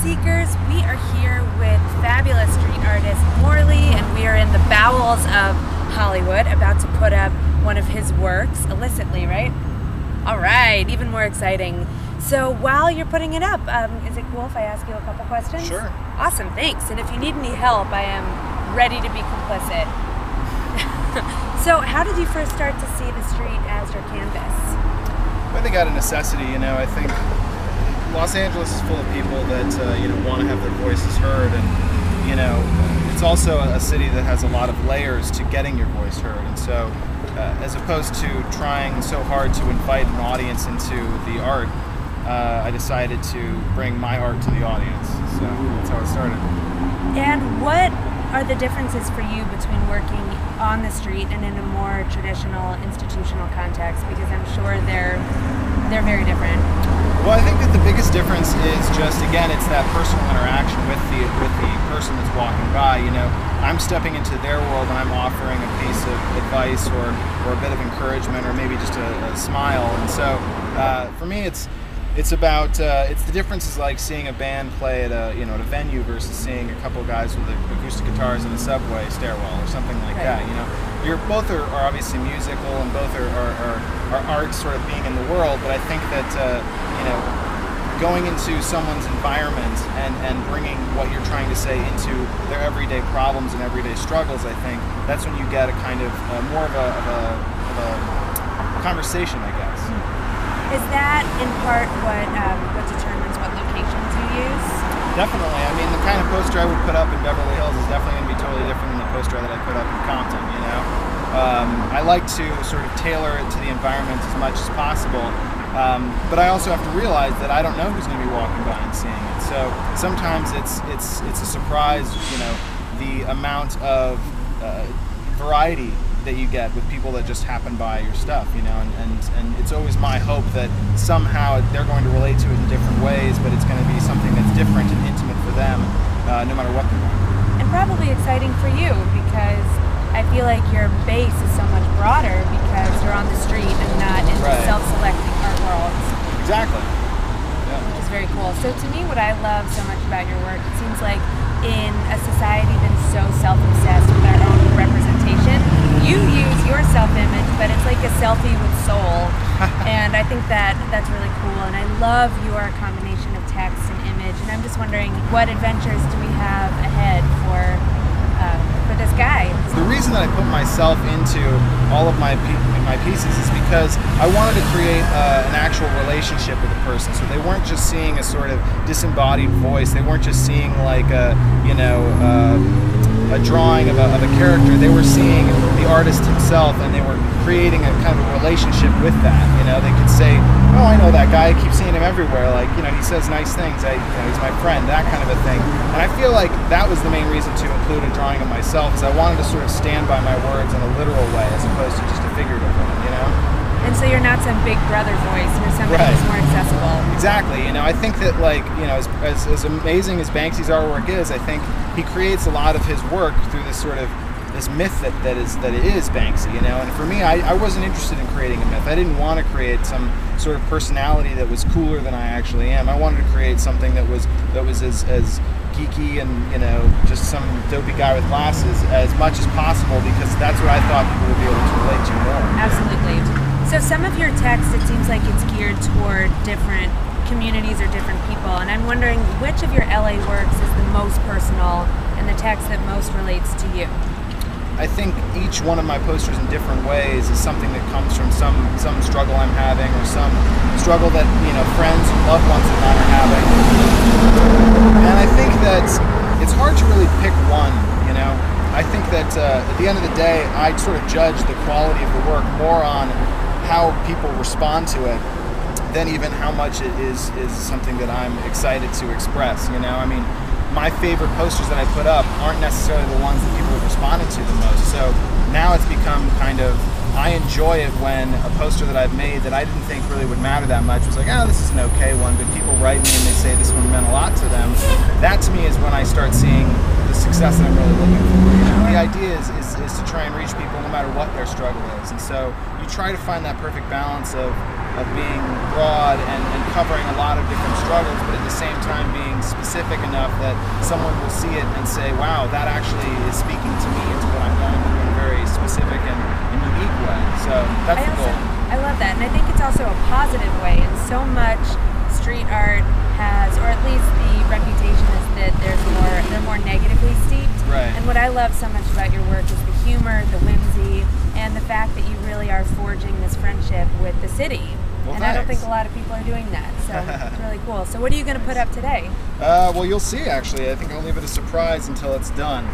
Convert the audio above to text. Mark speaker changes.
Speaker 1: seekers. We are here with fabulous street artist Morley, and we are in the bowels of Hollywood about to put up one of his works, illicitly, right? All right, even more exciting. So while you're putting it up, is it cool if I ask you a couple questions?
Speaker 2: Sure.
Speaker 1: Awesome, thanks. And if you need any help, I am ready to be complicit. So how did you first start to see the street as your canvas?
Speaker 2: I think out of necessity, I think Los Angeles is full of people that, want to have their voices heard, and, it's also a city that has a lot of layers to getting your voice heard, and so as opposed to trying so hard to invite an audience into the art, I decided to bring my art to the audience, so that's how it started.
Speaker 1: And what are the differences for you between working on the street and in a more traditional institutional context? Because I'm sure they're very different.
Speaker 2: Well, I think that the biggest difference is just, again, it's that personal interaction with the person that's walking by. I'm stepping into their world and I'm offering a piece of advice or a bit of encouragement or maybe just a smile. And so for me, it's about the difference is like seeing a band play at a at a venue versus seeing a couple guys with acoustic guitars in a subway stairwell or something like that. Both are obviously musical and both are art sort of being in the world, but I think that going into someone's environment and bringing what you're trying to say into their everyday problems and everyday struggles, I think that's when you get a kind of more of a conversation, I guess.
Speaker 1: Is that in part what determines what locations you use?
Speaker 2: Definitely. I mean, the kind of poster I would put up in Beverly Hills is definitely going to be totally different than the poster that I put up in Compton, I like to sort of tailor it to the environment as much as possible, but I also have to realize that I don't know who's going to be walking by and seeing it. So sometimes it's a surprise, the amount of variety that you get with people that just happen by your stuff, and it's always my hope that somehow they're going to relate to it in different ways, but it's going to be something that's different and intimate for them, no matter what they're doing.
Speaker 1: And probably exciting for you, because I feel like your base is so much broader because you're on the street and not in the self-selecting art world.
Speaker 2: Exactly. Yeah.
Speaker 1: Which is very cool. So to me, what I love so much about your work, it seems like in a society that is so self-obsessed with our own representation, you use your self-image, but it's like a selfie with soul. And I think that's really cool. And I love your combination of text and image. And I'm just wondering, what adventures do we have ahead for this guy?
Speaker 2: The reason that I put myself into all of my pieces is because I wanted to create an actual relationship with the person. So they weren't just seeing a sort of disembodied voice. They weren't just seeing like a drawing of a character. They were seeing the artist himself, and they were creating a kind of a relationship with that. They could say, "Oh, I know that guy. I keep seeing him everywhere. Like, he says nice things. He's my friend." That kind of a thing. And I feel like that was the main reason to include a drawing of myself, is I wanted to sort of stand by my words in a literal way as opposed to just a figurative one.
Speaker 1: And so you're not some big brother voice. You're somebody who's more accessible.
Speaker 2: Exactly. I think that as amazing as Banksy's artwork is, I think he creates a lot of his work through this sort of this myth that it is Banksy. And for me, I wasn't interested in creating a myth. I didn't want to create some sort of personality that was cooler than I actually am. I wanted to create something that was as geeky and just some dopey guy with glasses as much as possible, because that's what I thought people would be able to relate to more.
Speaker 1: Absolutely. So some of your text, it seems like it's geared toward different communities or different people, and I'm wondering which of your LA works is the most personal and the text that most relates to you?
Speaker 2: I think each one of my posters in different ways is something that comes from some struggle I'm having, or some struggle that friends and loved ones of mine are having. And I think that it's hard to really pick one. I think that at the end of the day, I sort of judge the quality of the work more on how people respond to it than even how much it is something that I'm excited to express. I mean, my favorite posters that I put up aren't necessarily the ones that people have responded to the most. So now it's become kind of, I enjoy it when a poster that I've made that I didn't think really would matter that much was like, oh, this is an okay one, but people write me and they say this one meant a lot to them. That to me is when I start seeing the success that I'm really looking for. the idea is to try and reach people no matter what their struggle is. And so you try to find that perfect balance of being broad and covering a lot of different struggles, but at the same time being specific enough that someone will see it and say, wow, that actually is speaking to me and to what I'm going through in a very specific and unique way. So that's the goal.
Speaker 1: I love that, and I think it's also a positive way. And so much street art has, or at least the reputation is that they're more negatively steeped.
Speaker 2: Right.
Speaker 1: And what I love so much about your work is the humor, the whimsy, and the fact that you really are forging this friendship with the city.
Speaker 2: Well,
Speaker 1: and
Speaker 2: thanks.
Speaker 1: I don't think a lot of people are doing that, so it's really cool. So what are you going to put up today?
Speaker 2: Well, you'll see, actually. I think I'll leave it a surprise until it's done.